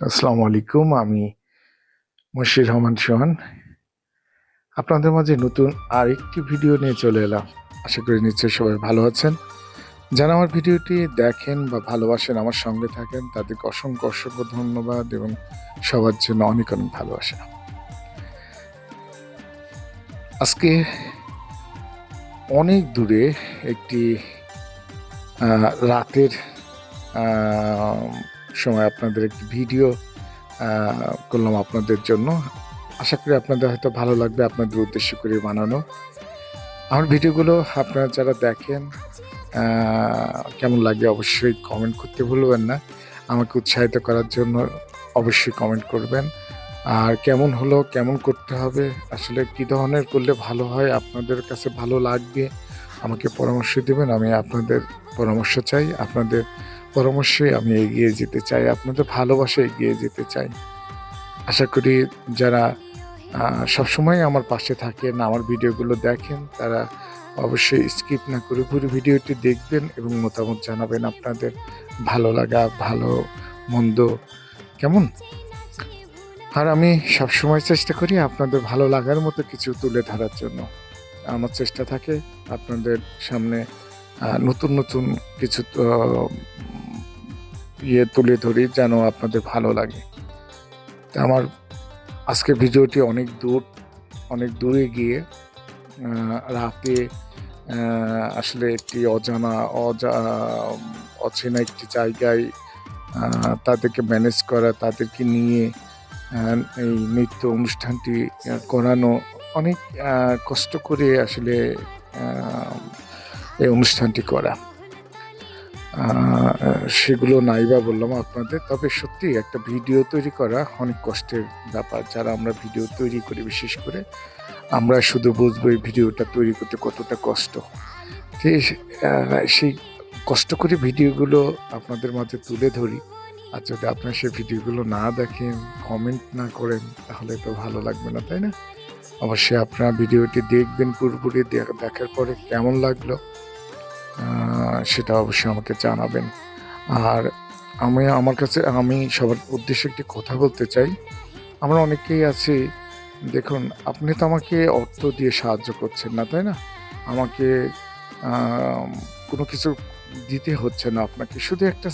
আসসালামু আলাইকুম। আমি মশির রহমান সোহান আপনাদের মাঝে নতুন আরেকটি ভিডিও নিয়ে চলে এলাম। আশা করি নিশ্চয়ই সবাই ভালো আছেন। যারা আমার ভিডিওটি দেখেন বা ভালোবাসেন, আমার সঙ্গে থাকেন, তাদেরকে অসংখ্য অসংখ্য ধন্যবাদ এবং সবার জন্য অনেক অনেক ভালোবাসা। আজকে অনেক দূরে একটি রাতের সময় আপনাদের একটি ভিডিও করলাম আপনাদের জন্য। আশা করি আপনাদের হয়তো ভালো লাগবে, আপনাদের উদ্দেশ্য করে বানানো। আমার ভিডিওগুলো আপনারা যারা দেখেন কেমন লাগে অবশ্যই কমেন্ট করতে ভুলবেন না। আমাকে উৎসাহিত করার জন্য অবশ্যই কমেন্ট করবেন। আর কেমন হলো, কেমন করতে হবে, আসলে কী ধরনের করলে ভালো হয়, আপনাদের কাছে ভালো লাগবে, আমাকে পরামর্শ দেবেন। আমি আপনাদের পরামর্শ চাই, আপনাদের পরামর্শে আমি এগিয়ে যেতে চাই, আপনাদের ভালোবাসায় এগিয়ে যেতে চাই। আশা করি যারা সবসময় আমার পাশে থাকেন, আমার ভিডিওগুলো দেখেন, তারা অবশ্যই স্কিপ না করে পুরো ভিডিওটি দেখবেন এবং মতামত জানাবেন আপনাদের ভালো লাগা, ভালো মন্দ কেমন। আর আমি সবসময় চেষ্টা করি আপনাদের ভালো লাগার মতো কিছু তুলে ধরার জন্য। আমার চেষ্টা থাকে আপনাদের সামনে নতুন নতুন কিছু তুলে ধরি যেন আপনাদের ভালো লাগে। তা আমার আজকের ভিডিওটি অনেক দূরে গিয়ে রাতে আসলে একটি অচেনা একটি জায়গায় তাদেরকে ম্যানেজ করা, তাদেরকে নিয়ে এই নৃত্য অনুষ্ঠানটি করানো অনেক কষ্ট করে আসলে এই অনুষ্ঠানটি করা। সেগুলো নাইবা বললাম আপনাদের, তবে সত্যি একটা ভিডিও তৈরি করা অনেক কষ্টের ব্যাপার। যারা আমরা ভিডিও তৈরি করি, বিশেষ করে আমরা শুধু বুঝবো এই ভিডিওটা তৈরি করতে কতটা কষ্ট। সেই কষ্ট করে ভিডিওগুলো আপনাদের মাঝে তুলে ধরি। আর যদি আপনারা সেই ভিডিওগুলো না দেখেন, কমেন্ট না করেন, তাহলে তো ভালো লাগবে না, তাই না? অবশ্যই আপনারা ভিডিওটি দেখবেন, পুরোপুরি দেখার পরে কেমন লাগলো সেটা অবশ্যই আমাকে জানাবেন। আর আমি সবার উদ্দেশ্যে একটি কথা বলতে চাই। আমরা অনেকেই আছি, দেখুন, আপনি তো আমাকে অর্থ দিয়ে সাহায্য করছেন না, তাই না? আমাকে কোনো কিছু দিতে হচ্ছে না আপনাকে, শুধু একটা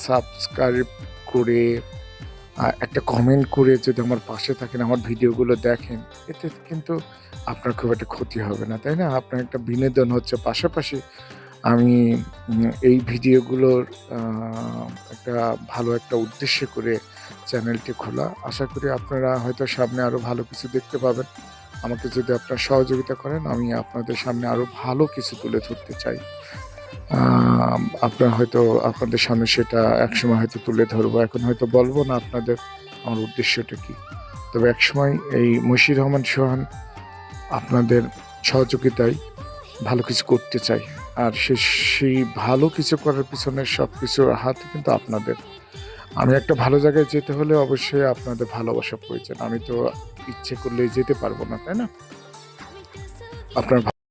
সাবস্ক্রাইব করে একটা কমেন্ট করে যদি আমার পাশে থাকেন, আমার ভিডিওগুলো দেখেন, এতে কিন্তু আপনার খুব একটা ক্ষতি হবে না, তাই না? আপনার একটা বিনোদন হচ্ছে, পাশাপাশি আমি এই ভিডিওগুলোর একটা ভালো একটা উদ্দেশ্য করে চ্যানেলটি খোলা। আশা করি আপনারা হয়তো সামনে আরও ভালো কিছু দেখতে পাবেন। আমাকে যদি আপনারা সহযোগিতা করেন, আমি আপনাদের সামনে আরও ভালো কিছু তুলে ধরতে চাই। আপনাদের সামনে সেটা একসময় হয়তো তুলে ধরবো, এখন হয়তো বলবো না আপনাদের আমার উদ্দেশ্যটা কি। তবে একসময় এই মশির রহমান সোহান আপনাদের সহযোগিতায় ভালো কিছু করতে চাই। আর সেই ভালো কিছু করার পিছনে সব কিছুর হাত কিন্তু আপনাদের। আমি একটা ভালো জায়গায় যেতে হলে অবশ্যই আপনাদের ভালোবাসা প্রয়োজন। আমি তো ইচ্ছে করলেই যেতে পারবো না, তাই না? আপনার